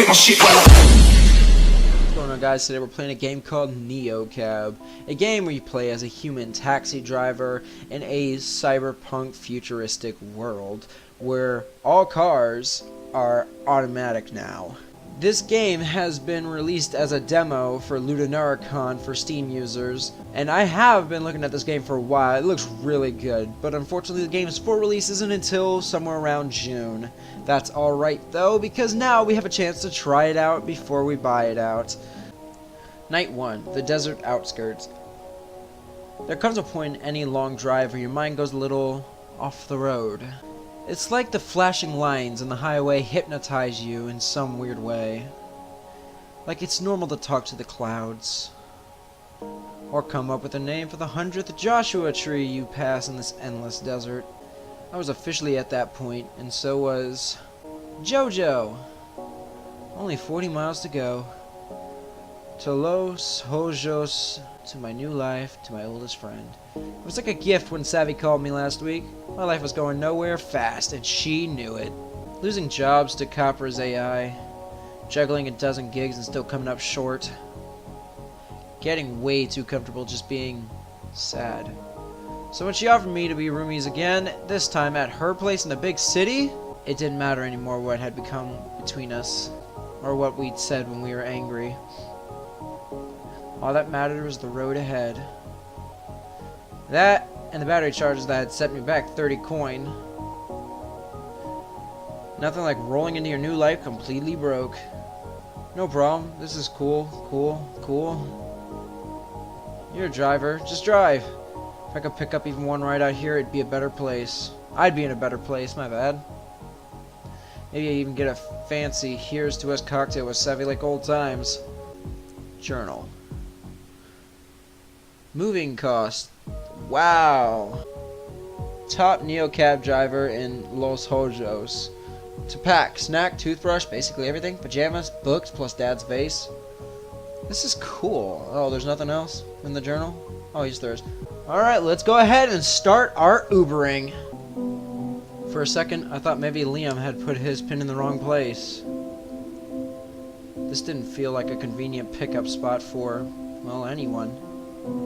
my shit while What's going on, guys? Today we're playing a game called NeoCab, a game where you play as a human taxi driver in a cyberpunk futuristic world where all cars are automatic now. This game has been released as a demo for Ludonaricon for Steam users, and I have been looking at this game for a while. It looks really good, but unfortunately the game's full release isn't until somewhere around June. That's alright though, because now we have a chance to try it out before we buy it out. Night 1, the desert outskirts. There comes a point in any long drive where your mind goes a little off the road. It's like the flashing lines on the highway hypnotize you in some weird way. Like it's normal to talk to the clouds. Or come up with a name for the 100th Joshua tree you pass in this endless desert. I was officially at that point, and so was Jojo. Only 40 miles to go. To Los Hojos, to my new life, to my oldest friend. It was like a gift when Savvy called me last week. My life was going nowhere fast, and she knew it. Losing jobs to Copra's AI. Juggling a dozen gigs and still coming up short. Getting way too comfortable just being sad. So when she offered me to be roomies again, this time at her place in the big city, it didn't matter anymore what had become between us, or what we'd said when we were angry. All that mattered was the road ahead. That, and the battery charges that had set me back 30 coin. Nothing like rolling into your new life completely broke. No problem, this is cool. You're a driver, just drive. If I could pick up even one ride out here, it'd be a better place. I'd be in a better place, my bad. Maybe I'd even get a fancy here's to us cocktail with Savvy like old times. Journal. Moving cost. Wow. Top NeoCab driver in Los Hojos. To pack, snack, toothbrush, basically everything. Pajamas, books, plus dad's vase. This is cool. Oh, there's nothing else in the journal? Oh, yes there is. Alright, let's go ahead and start our Ubering. For a second, I thought maybe Liam had put his pin in the wrong place. This didn't feel like a convenient pickup spot for, well, anyone.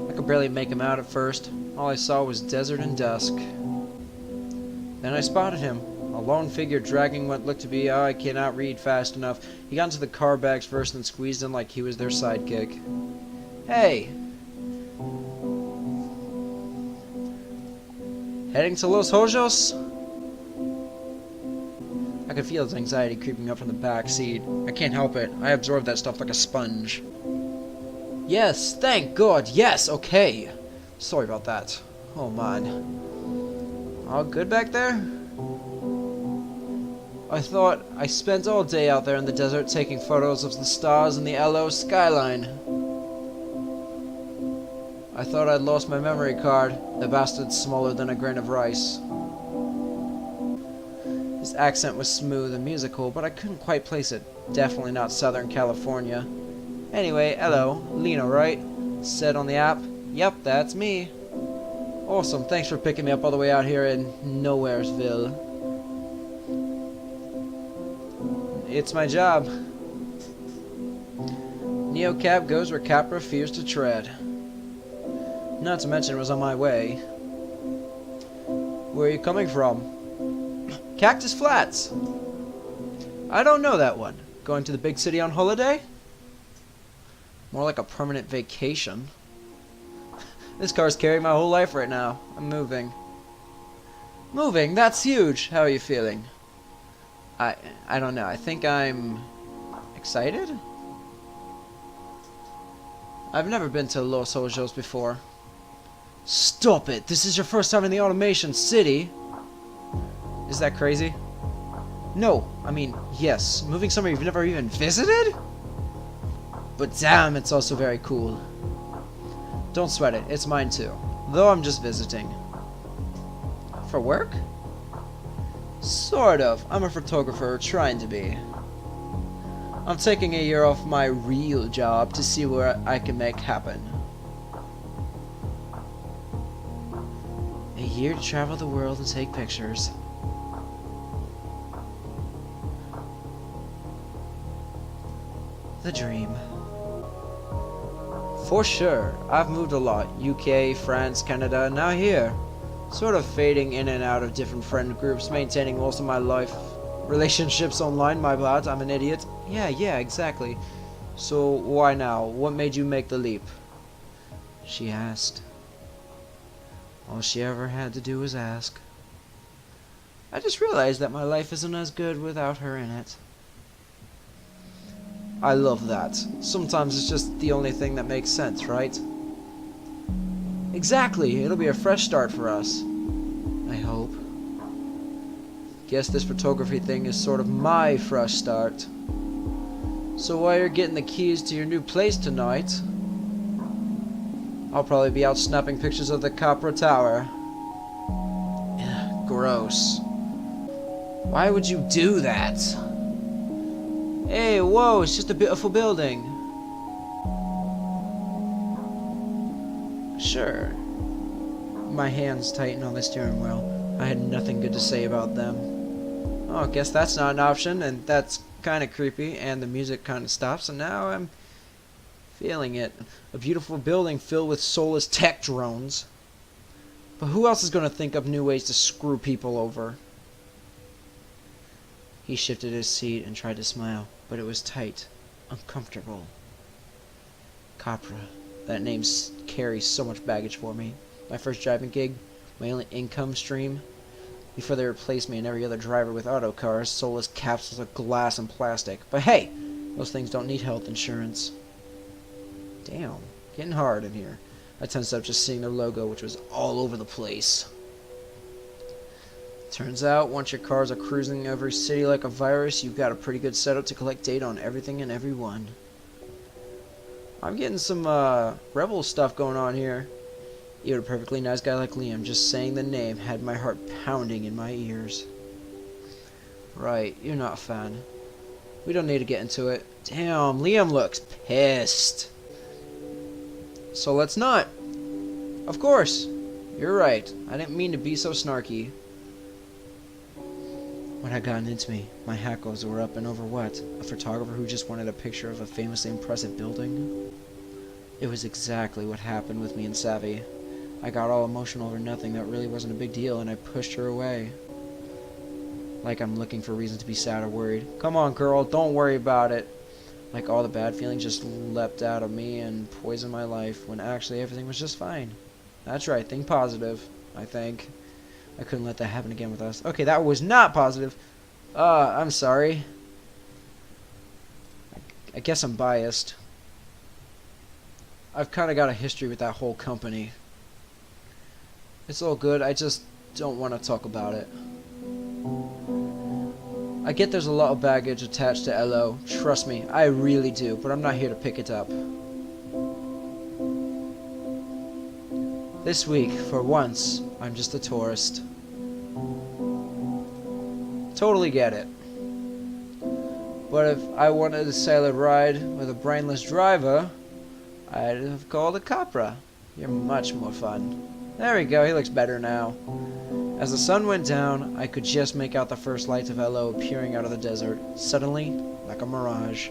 I could barely make him out at first. All I saw was desert and dusk. Then I spotted him, a lone figure dragging what looked to be, oh, I cannot read fast enough. He got into the car bags first and squeezed in like he was their sidekick. Hey! Heading to Los Hojos? I could feel his anxiety creeping up from the back seat. I can't help it. I absorb that stuff like a sponge. Yes, thank God, yes, okay. Sorry about that. Oh man. All good back there? I thought I spent all day out there in the desert taking photos of the stars and the LO skyline. I thought I'd lost my memory card, the bastard's smaller than a grain of rice. His accent was smooth and musical, but I couldn't quite place it. Definitely not Southern California. Anyway, hello, Lena, right? Said on the app. Yep, that's me. Awesome, thanks for picking me up all the way out here in Nowheresville. It's my job. NeoCab goes where Capra fears to tread. Not to mention it was on my way. Where are you coming from? Cactus Flats. I don't know that one. Going to the big city on holiday? More like a permanent vacation. This car's carrying my whole life right now. I'm moving. Moving? That's huge. How are you feeling? I don't know. I think I'm excited? I've never been to Los Hojos before. Stop it! This is your first time in the automation city! Is that crazy? No, I mean, yes. Moving somewhere you've never even visited? But damn, it's also very cool. Don't sweat it, it's mine too. Though I'm just visiting. For work? Sort of. I'm a photographer, trying to be. I'm taking a year off my real job to see what I can make happen. A year to travel the world and take pictures. the dream. For sure, I've moved a lot. UK, France, Canada, and now here. Sort of fading in and out of different friend groups, maintaining most of my life relationships online, my bad, I'm an idiot. Yeah, exactly. So why now? What made you make the leap? She asked. All she ever had to do was ask. I just realized that my life isn't as good without her in it. I love that. Sometimes it's just the only thing that makes sense, right? Exactly, it'll be a fresh start for us. I hope. Guess this photography thing is sort of my fresh start. So while you're getting the keys to your new place tonight, I'll probably be out snapping pictures of the Capra Tower. Ugh, gross. Why would you do that? Hey, whoa, it's just a beautiful building. Sure. My hands tighten on the steering wheel. I had nothing good to say about them. Oh, I guess that's not an option, and that's kind of creepy, and the music kind of stops, and now I'm feeling it. A beautiful building filled with soulless tech drones. But who else is going to think up new ways to screw people over? He shifted his seat and tried to smile, but it was tight, uncomfortable. Capra. That name carries so much baggage for me. My first driving gig, my only income stream. Before they replaced me and every other driver with auto cars, soulless capsules of glass and plastic. But hey, those things don't need health insurance. Damn, getting hard in here. I tensed up just seeing their logo, which was all over the place. Turns out, once your cars are cruising every city like a virus, you've got a pretty good setup to collect data on everything and everyone. I'm getting some rebel stuff going on here. Even a perfectly nice guy like Liam, just saying the name had my heart pounding in my ears. Right, you're not a fan. We don't need to get into it. Damn, Liam looks pissed. So let's not. Of course. You're right. I didn't mean to be so snarky. What had gotten into me? My hackles were up and over what? A photographer who just wanted a picture of a famously impressive building? It was exactly what happened with me and Savvy. I got all emotional over nothing that really wasn't a big deal, and I pushed her away. Like I'm looking for reasons to be sad or worried. Come on, girl, don't worry about it. Like all the bad feelings just leapt out of me and poisoned my life, when actually everything was just fine. That's right, think positive, I think. I couldn't let that happen again with us. Okay, that was not positive. I'm sorry. I guess I'm biased. I've kind of got a history with that whole company. It's all good, I just don't want to talk about it. I get there's a lot of baggage attached to LO. Trust me, I really do, but I'm not here to pick it up. This week, for once, I'm just a tourist. Totally get it. But if I wanted to sail a ride with a brainless driver, I'd have called a Capra. You're much more fun. There we go, he looks better now. As the sun went down, I could just make out the first lights of LO appearing out of the desert, suddenly, like a mirage.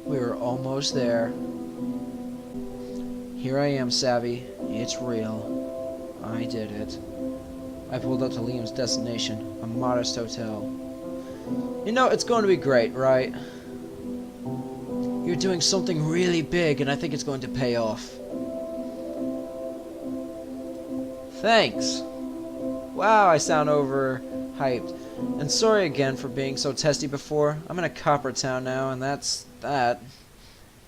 We were almost there. Here I am, Savvy. It's real. I did it. I pulled up to Liam's destination, a modest hotel. You know, it's going to be great, right? You're doing something really big, and I think it's going to pay off. Thanks. Wow, I sound overhyped. And sorry again for being so testy before. I'm in a copper town now, and that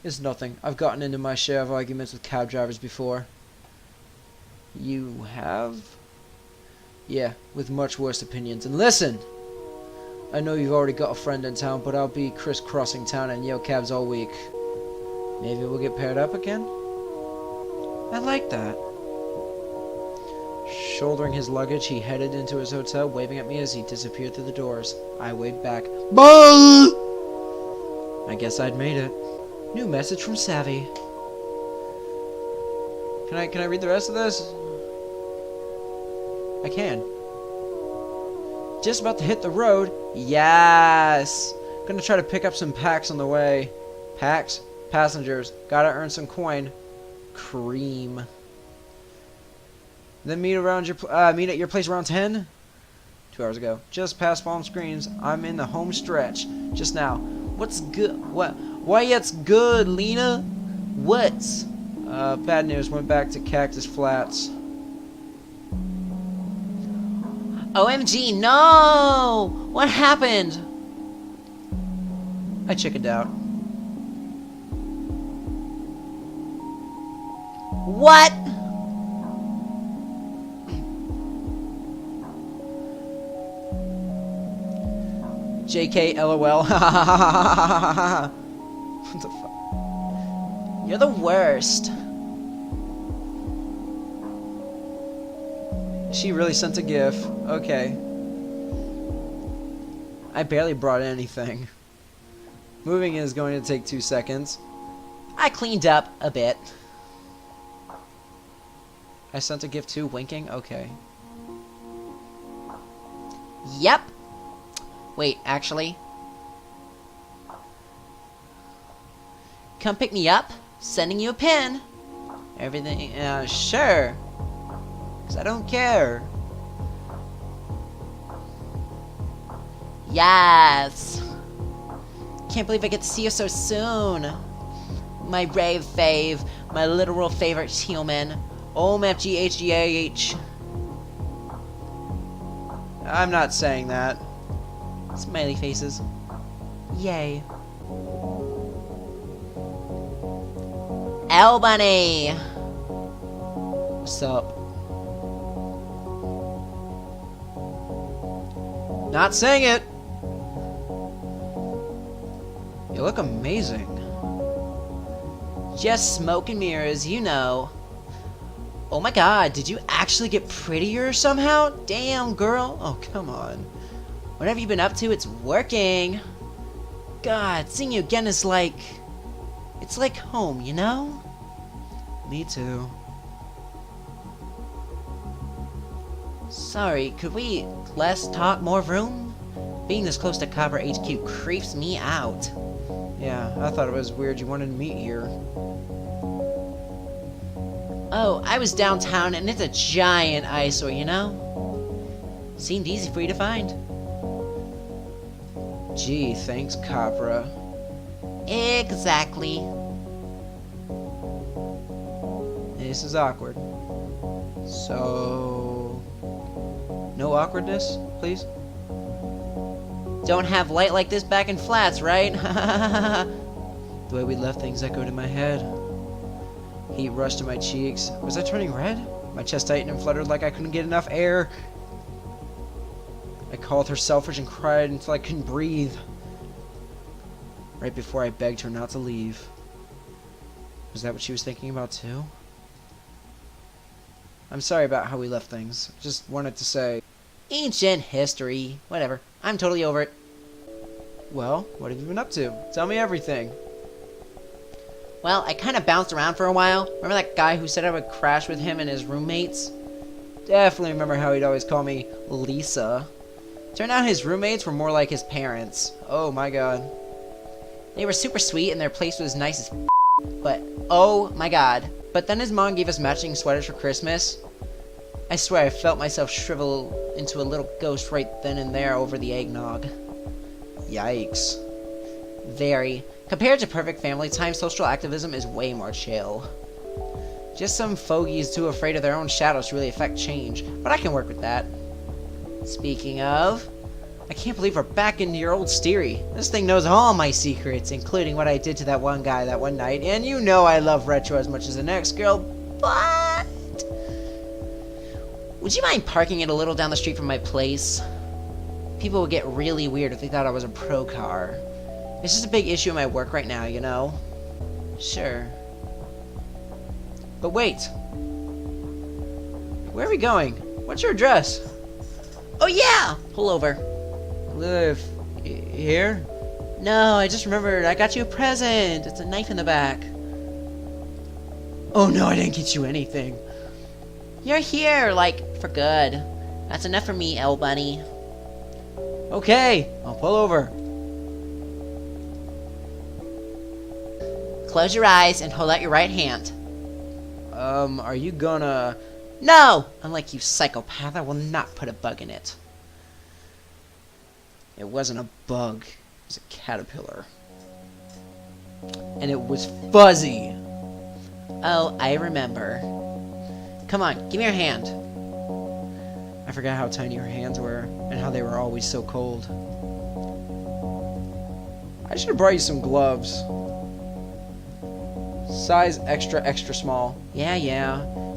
is nothing. I've gotten into my share of arguments with cab drivers before. You have? Yeah, with much worse opinions. And listen! I know you've already got a friend in town, but I'll be crisscrossing town and yell cabs all week. Maybe we'll get paired up again? I like that. Shouldering his luggage, he headed into his hotel, waving at me as he disappeared through the doors. I waved back. Bye! I guess I'd made it. New message from Savvy. Can I read the rest of this? I can. Just about to hit the road. Yes! Gonna try to pick up some packs on the way. Packs? Passengers. Gotta earn some coin. Cream. Then meet at your place around 10? 2 hours ago. Just past Palm Screens. I'm in the home stretch. Just now. What's good? What? Why it's good, Lena? What's? Bad news. Went back to Cactus Flats. OMG, no! What happened? I chickened out. What? JK LOL. What the fuck? You're the worst. She really sent a gif. Okay. I barely brought anything. Moving is going to take 2 seconds. I cleaned up a bit. I sent a gif too, winking? Okay. Yep. Wait, actually. Come pick me up. Sending you a pin. Everything, sure. 'Cause I don't care. Yes. Can't believe I get to see you so soon. My rave fave. My literal favorite human. OMFGHGAH. I'm not saying that. Smiley faces. Yay. L Bunny. What's up? Not saying it. You look amazing. Just smoke and mirrors, you know. Oh my god, did you actually get prettier somehow? Damn, girl. Oh, come on. What have you been up to? It's working. God, seeing you again is like... It's like home, you know? Me too. Sorry, could we less talk, more room? Being this close to Copper HQ creeps me out. Yeah, I thought it was weird you wanted to meet here. Oh, I was downtown and it's a giant eyesore, you know? Seemed easy for you to find. Gee, thanks, Capra. Exactly. This is awkward. So... no awkwardness, please? Don't have light like this back in Flats, right? The way we left things echoed in my head. Heat rushed to my cheeks. Was I turning red? My chest tightened and fluttered like I couldn't get enough air. I called her selfish and cried until I couldn't breathe. Right before I begged her not to leave. Was that what she was thinking about too? I'm sorry about how we left things. Just wanted to say... Ancient history. Whatever. I'm totally over it. Well, what have you been up to? Tell me everything. Well, I kind of bounced around for a while. Remember that guy who said I would crash with him and his roommates? Definitely remember how he'd always call me Lisa. Turned out his roommates were more like his parents. Oh my god. They were super sweet and their place was nice as but oh my god. But then his mom gave us matching sweaters for Christmas. I swear I felt myself shrivel into a little ghost right then and there over the eggnog. Yikes. Very. Compared to perfect family time, social activism is way more chill. Just some fogies too afraid of their own shadows to really affect change, but I can work with that. Speaking of, I can't believe we're back into your old steery. This thing knows all my secrets, including what I did to that one guy that one night, and you know I love retro as much as the next girl, but... Would you mind parking it a little down the street from my place? People would get really weird if they thought I was a pro car. It's just a big issue in my work right now, you know? Sure. But wait. Where are we going? What's your address? Oh yeah! Pull over. Live here? No, I just remembered I got you a present. It's a knife in the back. Oh no, I didn't get you anything. You're here, like, for good. That's enough for me, L Bunny. Okay, I'll pull over. close your eyes and hold out your right hand. Are you gonna... No! Unlike you, psychopath, I will not put a bug in it. It wasn't a bug. It was a caterpillar. And it was fuzzy. Oh, I remember. Come on, give me your hand. I forgot how tiny her hands were, and how they were always so cold. I should have brought you some gloves. Size extra, extra small. Yeah.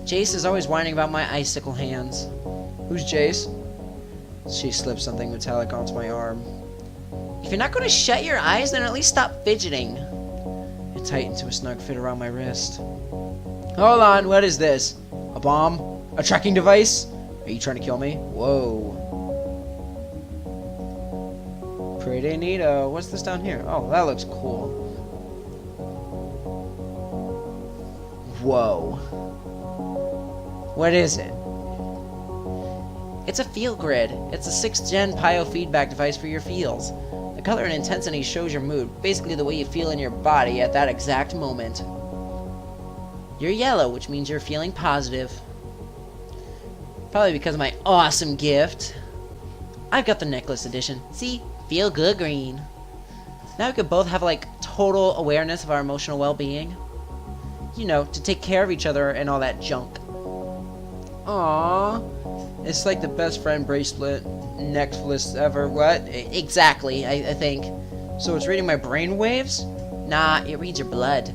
Jace is always whining about my icicle hands. Who's Jace? She slipped something metallic onto my arm. If you're not going to shut your eyes, then at least stop fidgeting. It tightened to a snug fit around my wrist. Hold on, what is this? A bomb? A tracking device? Are you trying to kill me? Whoa. Pretty neato. What's this down here? Oh, that looks cool. Whoa. What is it? It's a field grid. It's a 6th gen biofeedback device for your feels. The color and intensity shows your mood, basically the way you feel in your body at that exact moment. You're yellow, which means you're feeling positive. Probably because of my awesome gift. I've got the necklace edition. See? Feel good green. Now we could both have, like, total awareness of our emotional well-being. You know, to take care of each other and all that junk. Aww. It's like the best friend bracelet necklace ever. What? Exactly, I think. So it's reading my brain waves? Nah, it reads your blood.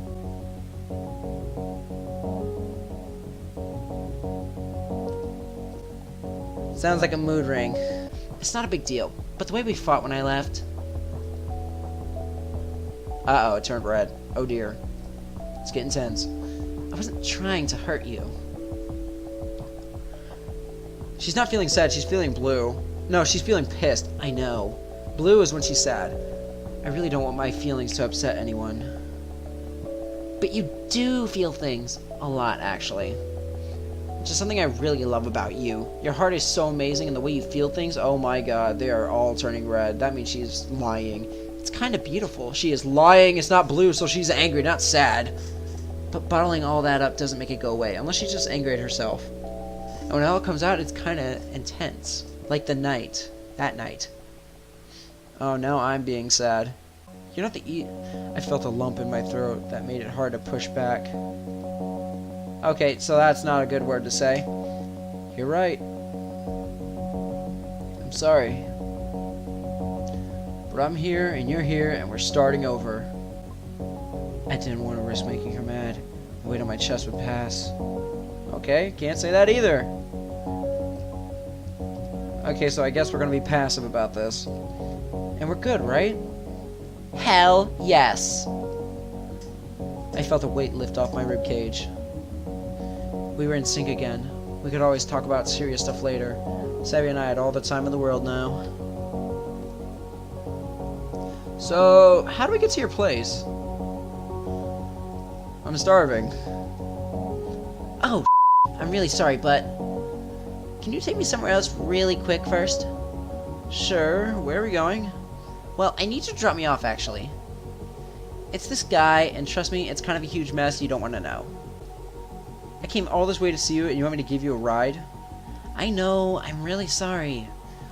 Sounds like a mood ring. It's not a big deal, but the way we fought when I left... Uh-oh, it turned red. Oh dear. It's getting tense. I wasn't trying to hurt you. She's not feeling sad, she's feeling blue. No, she's feeling pissed. I know. Blue is when she's sad. I really don't want my feelings to upset anyone. But you do feel things. A lot, actually. Which is something I really love about you. Your heart is so amazing, and the way you feel things, oh my god, they are all turning red. That means she's lying. It's kind of beautiful. She is lying, it's not blue, so she's angry, not sad. But bottling all that up doesn't make it go away, unless she's just angry at herself. And when it all comes out, it's kind of intense. Like the night. That night. Oh, now I'm being sad. You're not the I felt a lump in my throat that made it hard to push back. Okay, so that's not a good word to say. You're right. I'm sorry. But I'm here, and you're here, and we're starting over. I didn't want to risk making her mad. The weight on my chest would pass. Okay, can't say that either. Okay, so I guess we're gonna be passive about this. And we're good, right? Hell yes. I felt a weight lift off my ribcage. We were in sync again. We could always talk about serious stuff later. Savvy and I had all the time in the world now. So, how do we get to your place? I'm starving. Oh, I'm really sorry, but... Can you take me somewhere else really quick first? Sure, where are we going? Well, I need you to drop me off, actually. It's this guy, and trust me, it's kind of a huge mess you don't want to know. I came all this way to see you, and you want me to give you a ride? I know, I'm really sorry.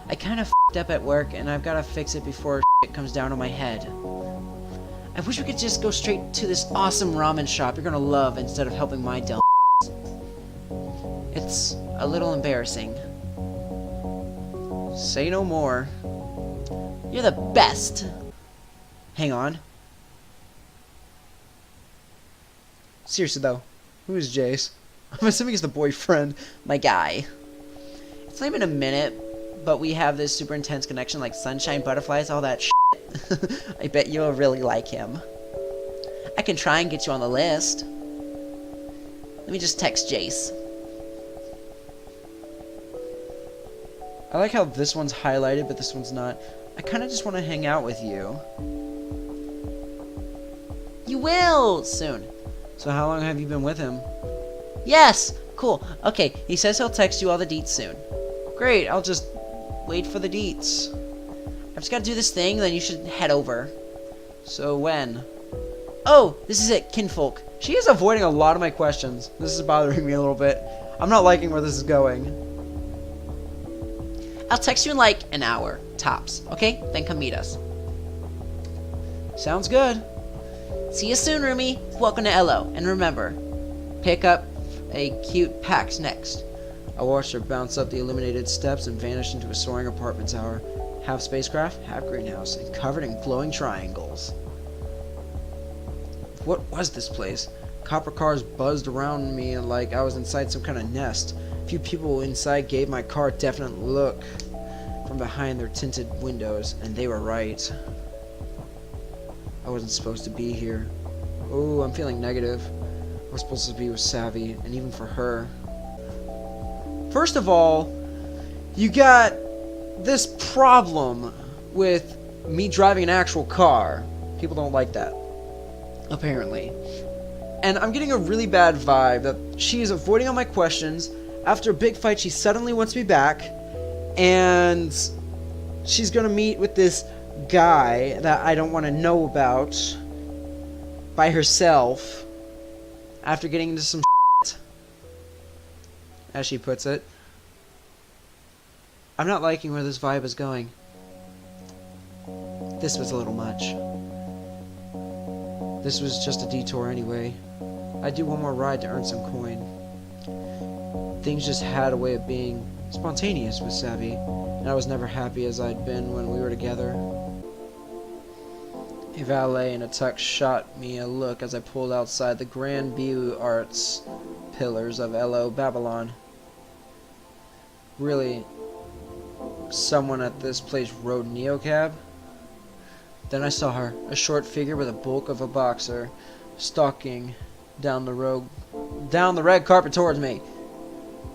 I kind of f***ed up at work, and I've got to fix it before shit comes down on my head. I wish we could just go straight to this awesome ramen shop you're gonna love instead of helping my dumb It's a little embarrassing. Say no more. You're the best. Hang on. Seriously though, who is Jace? I'm assuming he's the boyfriend. My guy. It's only been a minute, but we have this super intense connection like sunshine, butterflies, all that shit. I bet you'll really like him. I can try and get you on the list. Let me just text Jace. I like how this one's highlighted, but this one's not. I kind of just want to hang out with you. You will! Soon. So how long have you been with him? Yes! Cool. Okay, he says he'll text you all the deets soon. Great, I'll just wait for the deets. I've just got to do this thing, then you should head over. So when? Oh, this is it, kinfolk. She is avoiding a lot of my questions. This is bothering me a little bit. I'm not liking where this is going. I'll text you in like an hour, tops, okay? Then come meet us. Sounds good. See you soon, Rumi. Welcome to Elo. And remember, pick up a cute Pax next. I watched her bounce up the illuminated steps and vanish into a soaring apartment tower. Half spacecraft, half greenhouse, and covered in glowing triangles. What was this place? Copper cars buzzed around me like I was inside some kind of nest. A few people inside gave my car a definite look from behind their tinted windows, and they were right. I wasn't supposed to be here. Oh, I'm feeling negative. I was supposed to be with Savvy, and even for her. First of all, you got this problem with me driving an actual car. People don't like that, apparently. And I'm getting a really bad vibe that she is avoiding all my questions. After a big fight, she suddenly wants me back, and she's gonna meet with this guy that I don't want to know about by herself after getting into some shit, as she puts it. I'm not liking where this vibe is going. This was a little much. This was just a detour anyway. I'd do one more ride to earn some coin. Things just had a way of being spontaneous with Savvy, and I was never happy as I'd been when we were together. A valet in a tux shot me a look as I pulled outside the Grand View Arts pillars of Elo, Babylon. Really, someone at this place rode Neocab? Then I saw her, a short figure with a bulk of a boxer, stalking down the red carpet towards me.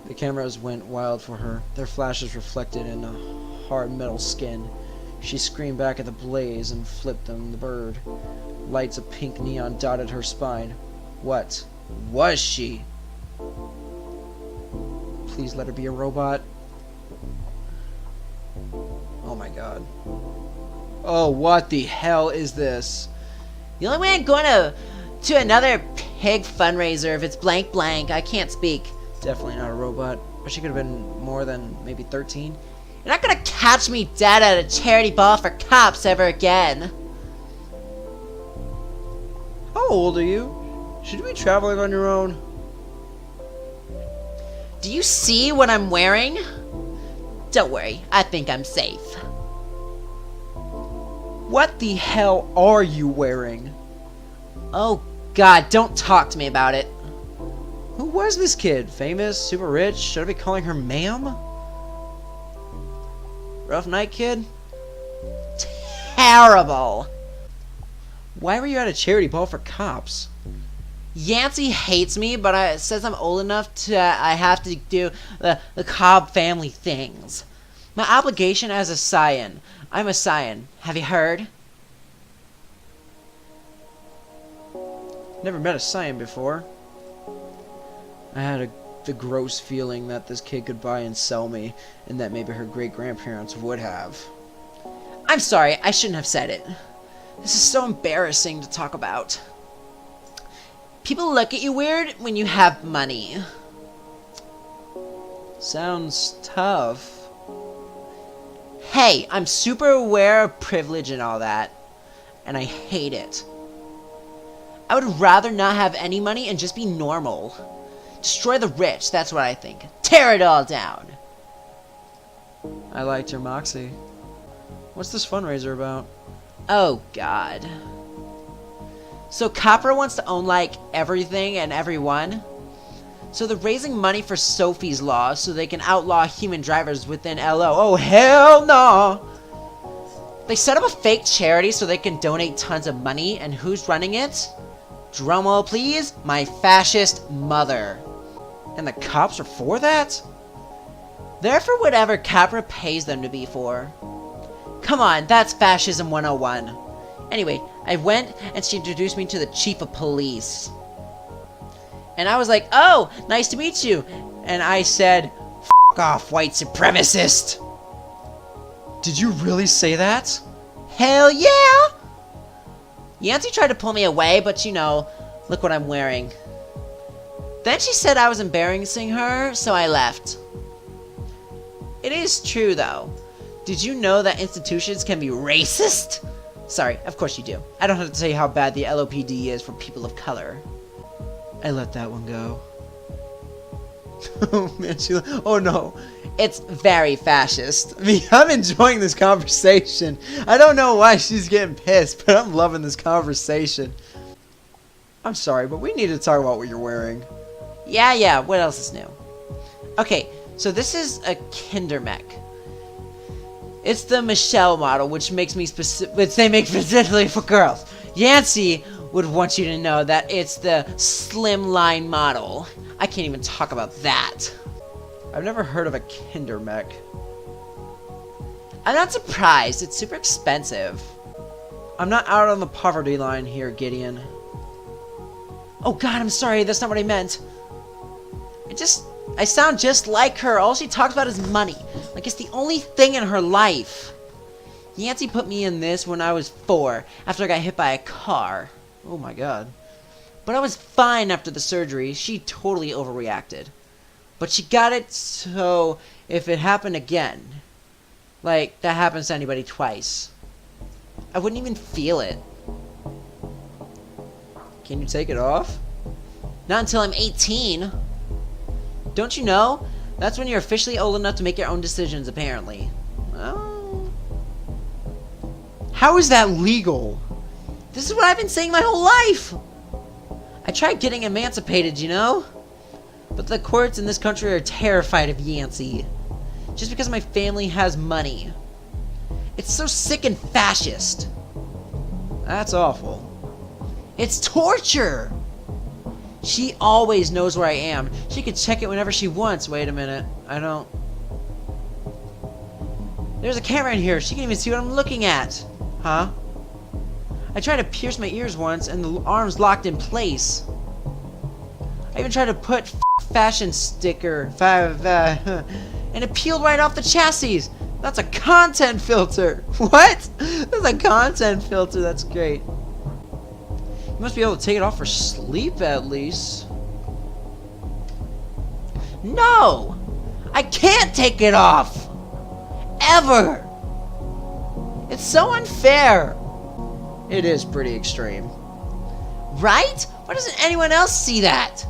The cameras went wild for her, their flashes reflected in a hard metal skin. She screamed back at the blaze and flipped them the bird. Lights of pink neon dotted her spine. What was she? Please let her be a robot. Oh my god. Oh, what the hell is this? The only way I'm going to another pig fundraiser if it's blank blank. I can't speak. Definitely not a robot, but she could have been more than maybe 13. You're not gonna catch me dead at a charity ball for cops ever again. How old are you? Should you be traveling on your own? Do you see what I'm wearing? Don't worry, I think I'm safe. What the hell are you wearing? Oh god, don't talk to me about it. Who was this kid? Famous? Super rich? Should I be calling her ma'am? Rough night, kid? Terrible. Why were you at a charity ball for cops? Yancey hates me, but says I'm old enough to I have to do the Cobb family things. My obligation as a scion. I'm a scion. Have you heard? Never met a scion before. I had the gross feeling that this kid could buy and sell me, and that maybe her great-grandparents would have. I'm sorry, I shouldn't have said it. This is so embarrassing to talk about. People look at you weird when you have money. Sounds tough. Hey, I'm super aware of privilege and all that, and I hate it. I would rather not have any money and just be normal. Destroy the rich, that's what I think. Tear it all down. I liked your moxie. What's this fundraiser about? Oh, God. So Copper wants to own, like, everything and everyone. So they're raising money for Sophie's Law so they can outlaw human drivers within LO. Oh, hell no! They set up a fake charity so they can donate tons of money, and who's running it? Drumroll, please. My fascist mother. And the cops are for that? They're for whatever Capra pays them to be for. Come on, that's fascism 101. Anyway, I went and she introduced me to the chief of police. And I was like, oh, nice to meet you. And I said, F off, white supremacist. Did you really say that? Hell yeah! Yancy tried to pull me away, but you know, look what I'm wearing. Then she said I was embarrassing her, so I left. It is true, though. Did you know that institutions can be racist? Sorry, of course you do. I don't have to tell you how bad the LOPD is for people of color. I let that one go. Oh man, oh no. It's very fascist. I mean, I'm enjoying this conversation. I don't know why she's getting pissed, but I'm loving this conversation. I'm sorry, but we need to talk about what you're wearing. Yeah, what else is new? Okay, so this is a Kindermech. It's the Michelle model, which they make specifically for girls. Yancy would want you to know that it's the slimline model. I can't even talk about that. I've never heard of a Kindermech. I'm not surprised. It's super expensive. I'm not out on the poverty line here, Gideon. Oh god, I'm sorry. That's not what I meant. I sound just like her. All she talks about is money. Like it's the only thing in her life. Yancy put me in this when I was 4, after I got hit by a car. Oh my god. But I was fine after the surgery. She totally overreacted. But she got it so if it happened again, like that happens to anybody twice, I wouldn't even feel it. Can you take it off? Not until I'm 18. Don't you know? That's when you're officially old enough to make your own decisions, apparently. Oh. How is that legal? This is what I've been saying my whole life! I tried getting emancipated, you know? But the courts in this country are terrified of Yancy. Just because my family has money. It's so sick and fascist. That's awful. It's torture! She always knows where I am. She can check it whenever she wants. Wait a minute. I don't... There's a camera in here. She can even see what I'm looking at. Huh? I tried to pierce my ears once and the arm's locked in place. I even tried to put fashion sticker and it peeled right off the chassis. That's a content filter. What? That's a content filter. That's great. You must be able to take it off for sleep at least. No! I can't take it off! Ever! It's so unfair! It is pretty extreme. Right? Why doesn't anyone else see that?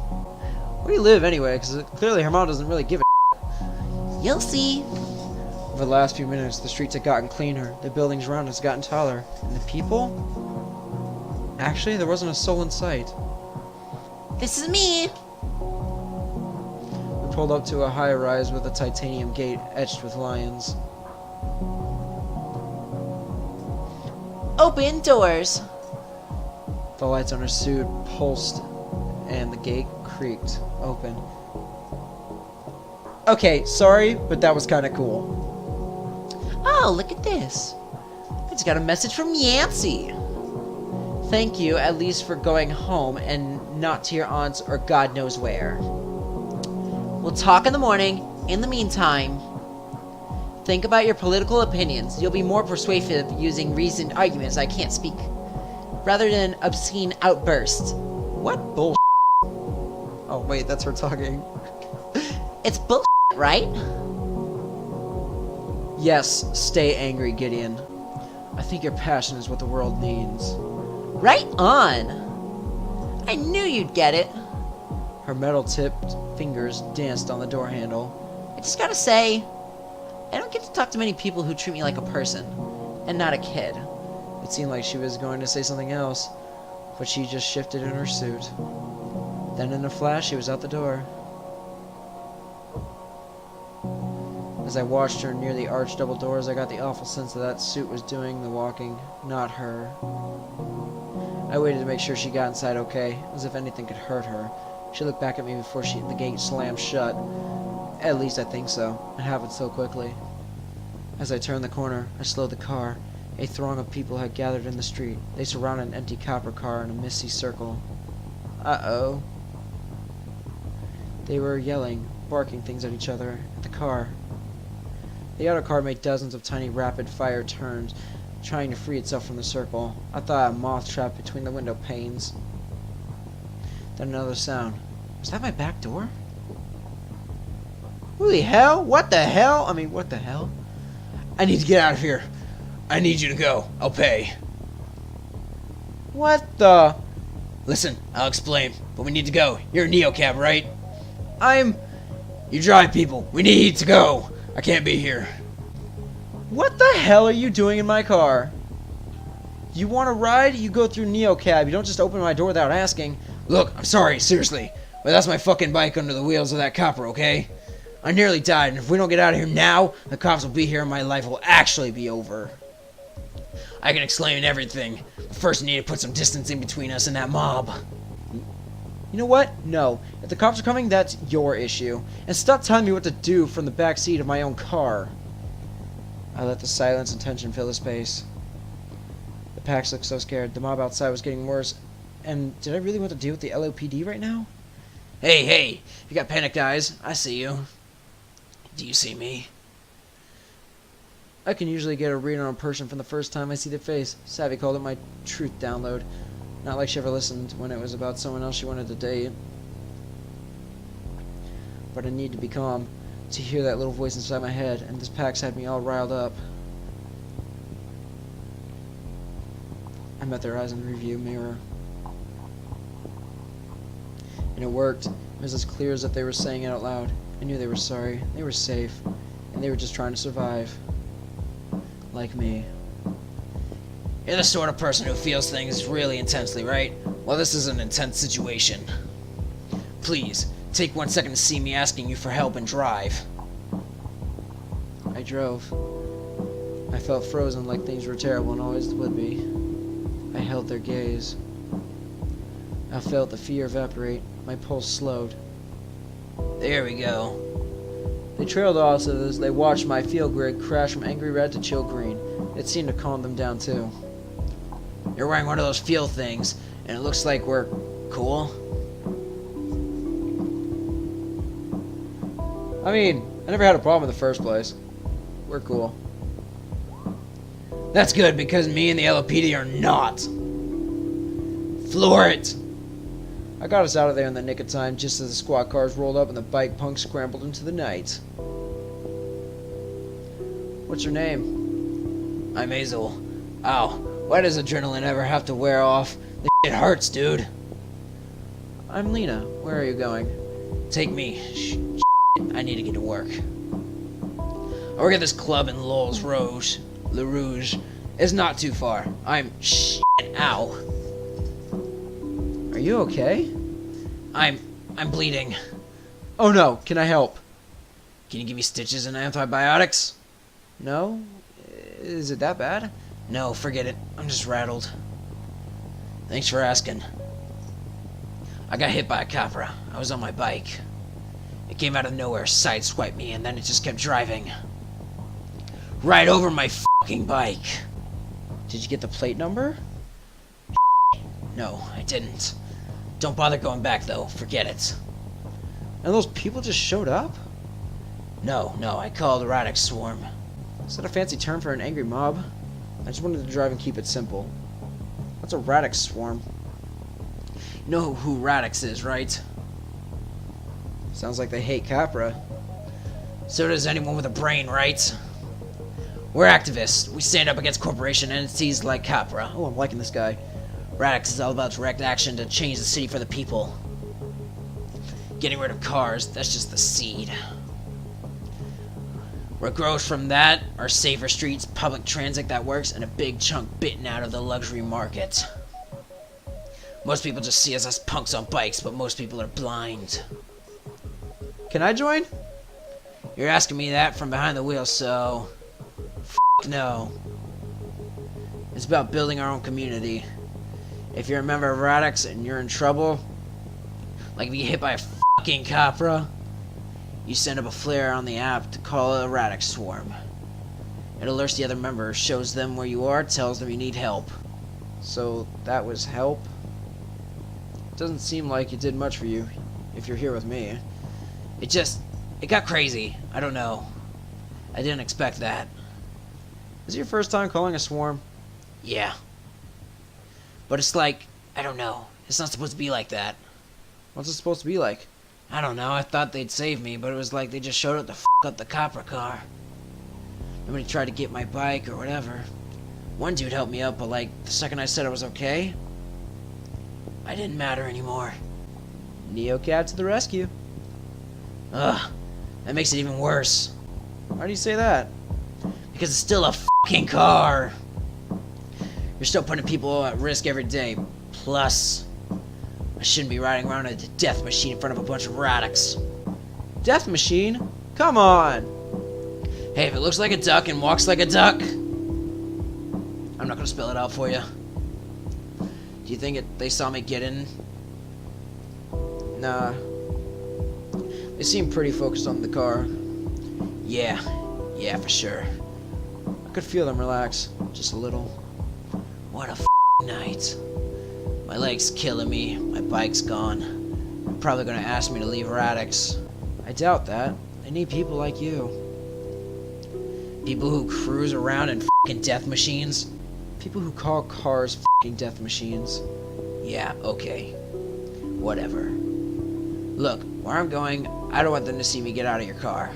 Where do you live anyway? Because clearly her mom doesn't really give a You'll see. Over the last few minutes, the streets have gotten cleaner, the buildings around us have gotten taller, and the people? Actually, there wasn't a soul in sight. This is me. We pulled up to a high-rise with a titanium gate etched with lions. Open doors. The lights on her suit pulsed, and the gate creaked open. Okay, sorry, but that was kind of cool. Oh, look at this. I just got a message from Yancy. Thank you, at least for going home and not to your aunt's or God knows where. We'll talk in the morning. In the meantime, think about your political opinions. You'll be more persuasive using reasoned arguments I can't speak, rather than obscene outbursts. What bullshit? Oh, wait, that's her talking. It's bullshit, right? Yes, stay angry, Gideon. I think your passion is what the world needs. Right on! I knew you'd get it. Her metal-tipped fingers danced on the door handle. I just gotta say, I don't get to talk to many people who treat me like a person, and not a kid. It seemed like she was going to say something else, but she just shifted in her suit. Then in a flash, she was out the door. As I watched her near the arched double doors, I got the awful sense that suit was doing the walking, not her. I waited to make sure she got inside okay, as if anything could hurt her. She looked back at me before the gate slammed shut. At least I think so. It happened so quickly. As I turned the corner, I slowed the car. A throng of people had gathered in the street. They surrounded an empty copper car in a misty circle. Uh-oh. They were yelling, barking things at each other, at the car. The auto car made dozens of tiny rapid-fire turns, trying to free itself from the circle. I thought a moth trapped between the window panes. Then another sound. Was that my back door? Holy hell? What the hell? I mean, what the hell? I need to get out of here. I need you to go. I'll pay. What the? Listen, I'll explain, but we need to go. You're a neocab, right? I'm... You drive people. We need to go. I can't be here. What the hell are you doing in my car? You want to ride? You go through neocab. You don't just open my door without asking. Look, I'm sorry, seriously, but that's my fucking bike under the wheels of that copper, okay? I nearly died, and if we don't get out of here now, the cops will be here and my life will actually be over. I can explain everything, but first you need to put some distance in between us and that mob. You know what? No. If the cops are coming, that's your issue. And stop telling me what to do from the back seat of my own car. I let the silence and tension fill the space. The packs looked so scared. The mob outside was getting worse. And did I really want to deal with the LOPD right now? Hey, you got panicked eyes. I see you. Do you see me? I can usually get a read on a person from the first time I see their face. Savvy called it my truth download. Not like she ever listened when it was about someone else she wanted to date. But I need to be calm to hear that little voice inside my head, and this pack's had me all riled up. I met their eyes in the review mirror. And it worked. It was as clear as if they were saying it out loud. I knew they were sorry, they were safe, and they were just trying to survive. Like me. You're the sort of person who feels things really intensely, right? Well, this is an intense situation. Please, take 1 second to see me asking you for help and drive. I drove. I felt frozen like things were terrible and always would be. I held their gaze. I felt the fear evaporate. My pulse slowed. There we go. They trailed off as they watched my field grid crash from angry red to chill green. It seemed to calm them down too. You're wearing one of those field things, and it looks like we're cool. I mean, I never had a problem in the first place. We're cool. That's good, because me and the LAPD are not. Floor it! I got us out of there in the nick of time just as the squad cars rolled up and the bike punks scrambled into the night. What's your name? I'm Hazel. Ow, why does adrenaline ever have to wear off? This shit hurts, dude. I'm Lena. Where are you going? Take me. I need to get to work. I work at this club in Lowell's Rouge. Le Rouge. It's not too far. I'm ow. Are you okay? I'm bleeding. Oh no, can I help? Can you give me stitches and antibiotics? No? Is it that bad? No, forget it. I'm just rattled. Thanks for asking. I got hit by a copra. I was on my bike. It came out of nowhere, sideswiped me, and then it just kept driving. Right over my fucking bike. Did you get the plate number? No, I didn't. Don't bother going back, though. Forget it. And those people just showed up? No, I called a Radix Swarm. Is that a fancy term for an angry mob? I just wanted to drive and keep it simple. What's a Radix Swarm? You know who Radix is, right? Sounds like they hate Capra. So does anyone with a brain, right? We're activists. We stand up against corporation entities like Capra. Oh, I'm liking this guy. Radix is all about direct action to change the city for the people. Getting rid of cars, that's just the seed. What grows from that are safer streets, public transit that works, and a big chunk bitten out of the luxury market. Most people just see us as punks on bikes, but most people are blind. Can I join? You're asking me that from behind the wheel, so... no. It's about building our own community. If you're a member of Radix and you're in trouble, like if you get hit by a fucking Capra, you send up a flare on the app to call a Radix Swarm. It alerts the other members, shows them where you are, tells them you need help. So that was help? Doesn't seem like it did much for you, if you're here with me. It got crazy. I don't know. I didn't expect that. Is it your first time calling a swarm? Yeah. But it's like, I don't know. It's not supposed to be like that. What's it supposed to be like? I don't know. I thought they'd save me, but it was like they just showed up to f up the copper car. Nobody tried to get my bike or whatever. One dude helped me up, but like, the second I said I was okay, I didn't matter anymore. NeoCab to the rescue. Ugh. That makes it even worse. Why do you say that? Because it's still a fucking car. You're still putting people at risk every day. Plus, I shouldn't be riding around in a death machine in front of a bunch of radix. Death machine? Come on! Hey, if it looks like a duck and walks like a duck, I'm not gonna spell it out for you. Do you think they saw me get in? Nah. They seem pretty focused on the car. Yeah, for sure. I could feel them relax, just a little. What a night. My leg's killing me, my bike's gone. They're probably gonna ask me to leave Radix. I doubt that. They need people like you. People who cruise around in fucking death machines? People who call cars fucking death machines. Yeah, okay. Whatever. Look, where I'm going, I don't want them to see me get out of your car.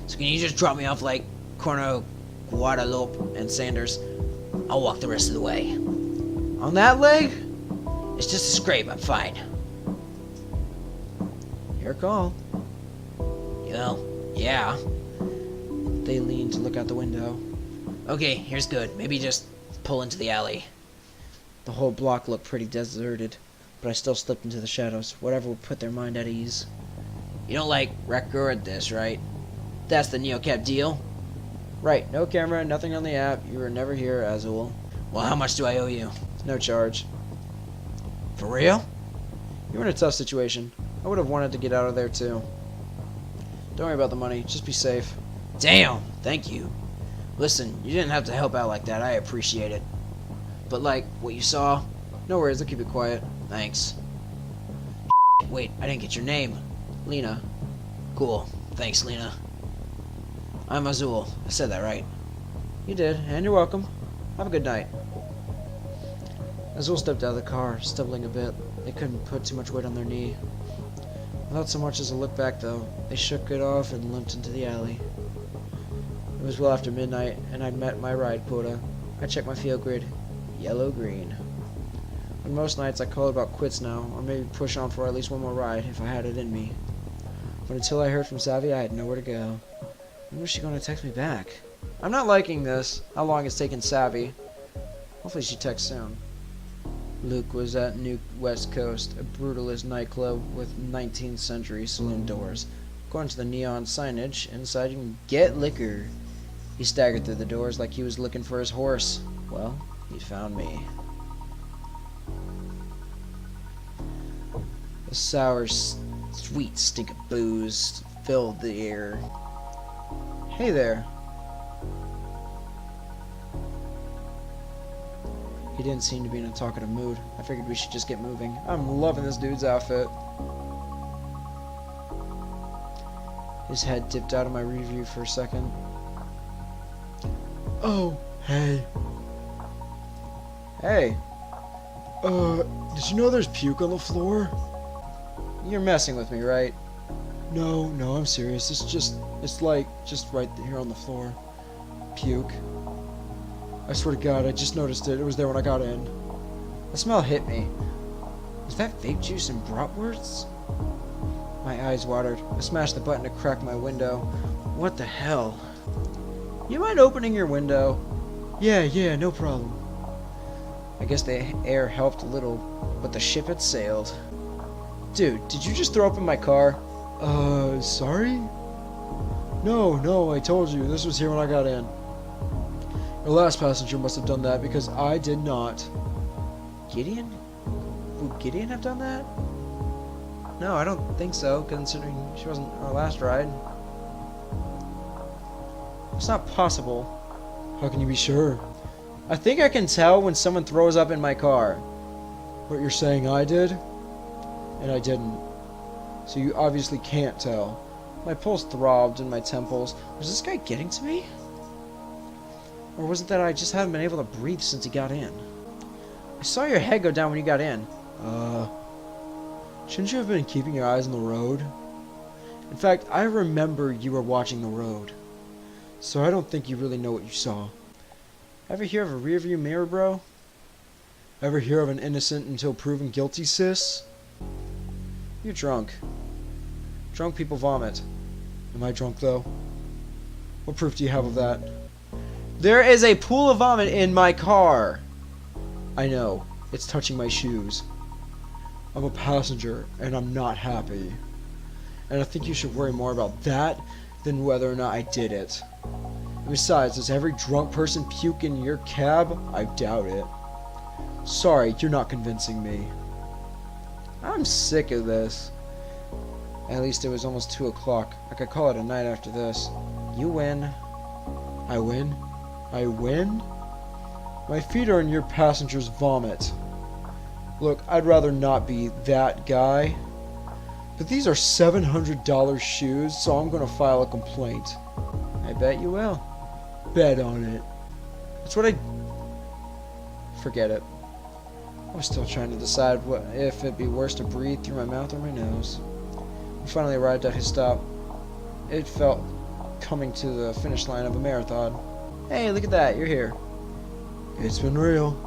So can you just drop me off like corner of Guadalupe and Sanders? I'll walk the rest of the way. On that leg? It's just a scrape, I'm fine. Your call. You know, yeah. They lean to look out the window. Okay, here's good. Maybe just pull into the alley. The whole block looked pretty deserted, but I still slipped into the shadows, whatever would put their mind at ease. You don't like record this, right? That's the NeoCab deal? Right, no camera, nothing on the app, you were never here, Azul. Well, how much do I owe you? No charge. For real? You were in a tough situation. I would have wanted to get out of there too. Don't worry about the money, just be safe. Damn, thank you. Listen, you didn't have to help out like that, I appreciate it. But like, what you saw? No worries, I'll keep it quiet. Thanks. Wait, I didn't get your name. Lena. Cool, thanks Lena. I'm Azul, I said that right. You did, and you're welcome. Have a good night. Azul stepped out of the car, stumbling a bit. They couldn't put too much weight on their knee. Without so much as a look back, though, they shook it off and limped into the alley. It was well after midnight, and I'd met my ride quota. I checked my field grid. Yellow-green. On most nights, I call it about quits now, or maybe push on for at least one more ride if I had it in me. But until I heard from Savvy, I had nowhere to go. When was she going to text me back? I'm not liking this. How long it's taken Savvy. Hopefully she texts soon. Luke was at New West Coast, a brutalist nightclub with 19th century saloon doors. According to the neon signage, inside you can get liquor. He staggered through the doors like he was looking for his horse. Well, he found me. The sour, sweet stink of booze filled the air. Hey there. He didn't seem to be in a talkative mood. I figured we should just get moving. I'm loving this dude's outfit. His head dipped out of my review for a second. Oh, hey. Hey. Did you know there's puke on the floor? You're messing with me, right? No, I'm serious. It's like, just right here on the floor. Puke. I swear to God, I just noticed it. It was there when I got in. The smell hit me. Is that vape juice and bratwursts? My eyes watered. I smashed the button to crack my window. What the hell? You mind opening your window? Yeah, no problem. I guess the air helped a little, but the ship had sailed. Dude, did you just throw up in my car? Sorry? No, I told you. This was here when I got in. Your last passenger must have done that because I did not. Gideon? Would Gideon have done that? No, I don't think so, considering she wasn't our last ride. It's not possible. How can you be sure? I think I can tell when someone throws up in my car. But you're saying I did? And I didn't. So you obviously can't tell. My pulse throbbed in my temples. Was this guy getting to me? Or was it that I just haven't been able to breathe since he got in? I saw your head go down when you got in. Shouldn't you have been keeping your eyes on the road? In fact, I remember you were watching the road. So I don't think you really know what you saw. Ever hear of a rearview mirror, bro? Ever hear of an innocent until proven guilty, sis? You're drunk. Drunk people vomit. Am I drunk, though? What proof do you have of that? There is a pool of vomit in my car. I know. It's touching my shoes. I'm a passenger, and I'm not happy. And I think you should worry more about that than whether or not I did it. And besides, does every drunk person puke in your cab? I doubt it. Sorry, you're not convincing me. I'm sick of this. At least it was almost 2 o'clock. I could call it a night after this. You win. I win? I win? My feet are in your passenger's vomit. Look, I'd rather not be that guy. But these are $700 shoes, so I'm going to file a complaint. I bet you will. Bet on it. That's what I... Forget it. I was still trying to decide if it'd be worse to breathe through my mouth or my nose. We finally arrived at his stop. It felt coming to the finish line of a marathon. Hey, look at that, you're here. It's been real.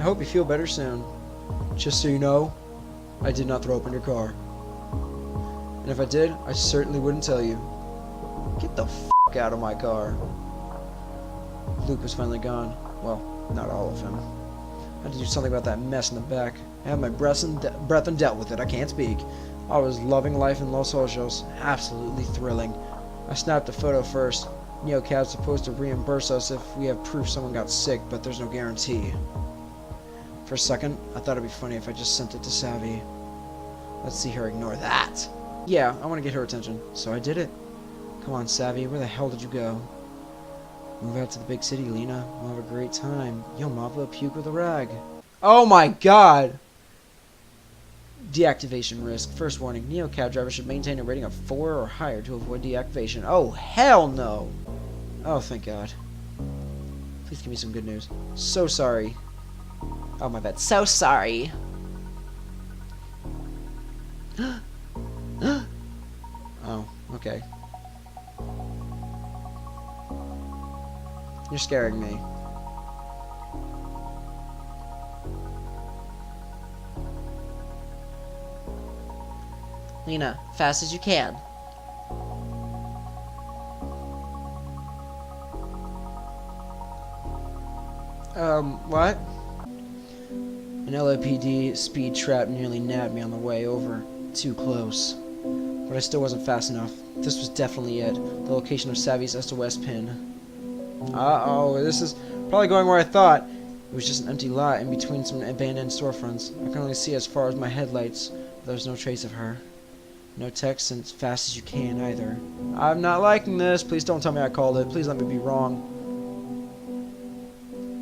I hope you feel better soon. Just so you know, I did not throw up in your car. And if I did, I certainly wouldn't tell you. Get the f*** out of my car. Luke was finally gone. Well, not all of him. I had to do something about that mess in the back. I had my breath and dealt with it. I can't speak. I was loving life in Los Ojos. Absolutely thrilling. I snapped a photo first. NeoCab's supposed to reimburse us if we have proof someone got sick, but there's no guarantee. For a second, I thought it'd be funny if I just sent it to Savvy. Let's see her ignore that. Yeah, I want to get her attention, so I did it. Come on, Savvy, where the hell did you go? Move out to the big city, Lena. We'll have a great time. Yo, Mop will puke with a rag. Oh my god! Deactivation risk. First warning, NeoCab drivers should maintain a rating of 4 or higher to avoid deactivation. Oh, hell no! Oh, thank god. Please give me some good news. So sorry. Oh, my bad. So sorry. Oh, okay. You're scaring me. Lena, fast as you can. What? An LAPD speed trap nearly nabbed me on the way over. Too close. But I still wasn't fast enough. This was definitely it. The location of Savvy's SOS pin. Uh-oh, this is probably going where I thought. It was just an empty lot in between some abandoned storefronts. I can only see as far as my headlights, but there's no trace of her. No text and as fast as you can either. I'm not liking this. Please don't tell me I called it. Please let me be wrong.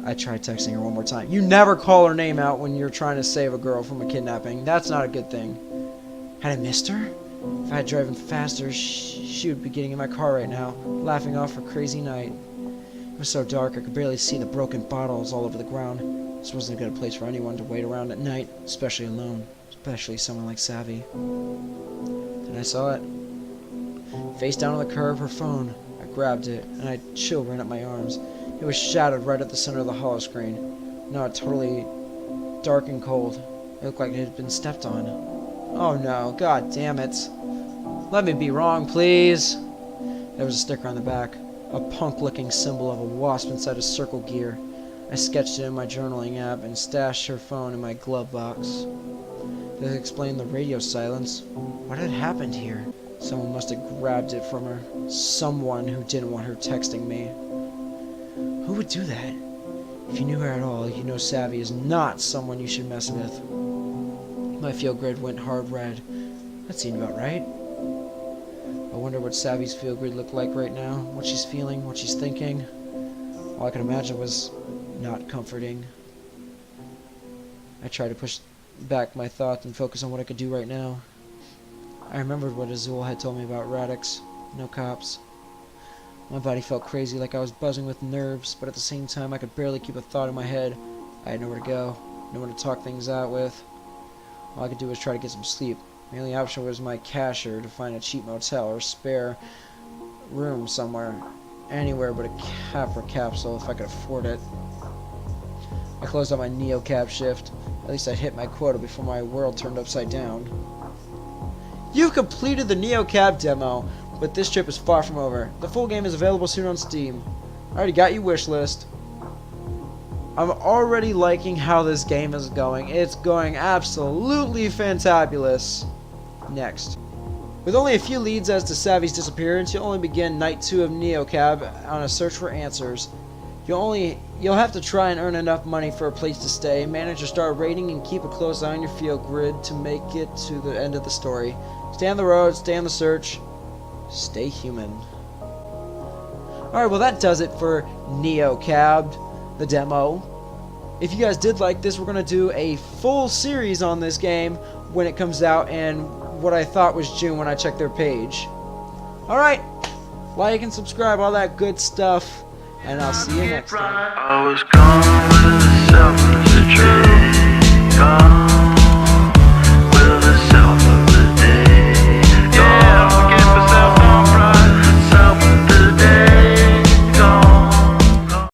I tried texting her one more time. You never call her name out when you're trying to save a girl from a kidnapping. That's not a good thing. Had I missed her? If I had driven faster, she would be getting in my car right now, laughing off her crazy night. It was so dark I could barely see the broken bottles all over the ground. This wasn't a good place for anyone to wait around at night, especially alone. Especially someone like Savvy. Then I saw it. Face down on the curb, her phone. I grabbed it, and a chill ran up my arms. It was shattered right at the center of the hollow screen. Now totally dark and cold. It looked like it had been stepped on. Oh no, god damn it. Let me be wrong, please. There was a sticker on the back. A punk-looking symbol of a wasp inside a circle gear. I sketched it in my journaling app and stashed her phone in my glove box. This explained the radio silence. What had happened here? Someone must have grabbed it from her. Someone who didn't want her texting me. Who would do that? If you knew her at all, you know Savvy is not someone you should mess with. My field grid went hard red. That seemed about right. I wonder what Savvy's field grid looked like right now, what she's feeling, what she's thinking. All I could imagine was not comforting. I tried to push back my thoughts and focus on what I could do right now. I remembered what Azul had told me about Radix. No cops. My body felt crazy, like I was buzzing with nerves, but at the same time I could barely keep a thought in my head. I had nowhere to go, no one to talk things out with. All I could do was try to get some sleep. My only option was my cashier to find a cheap motel or spare room somewhere. Anywhere but a Capra capsule if I could afford it. I closed out my NeoCab shift. At least I hit my quota before my world turned upside down. You've completed the NeoCab demo, but this trip is far from over. The full game is available soon on Steam. I already got you wishlist. I'm already liking how this game is going. It's going absolutely fantabulous. Next. With only a few leads as to Savvy's disappearance, you'll only begin Night 2 of NeoCab on a search for answers. You'll have to try and earn enough money for a place to stay, manage your star rating, and keep a close eye on your field grid to make it to the end of the story. Stay on the road, stay on the search, stay human. Alright, well that does it for NeoCab, the demo. If you guys did like this, we're going to do a full series on this game when it comes out, and what I thought was June when I checked their page. Alright, like and subscribe, all that good stuff, and I'll see you next time. I was gone with the self as a dream. Gone.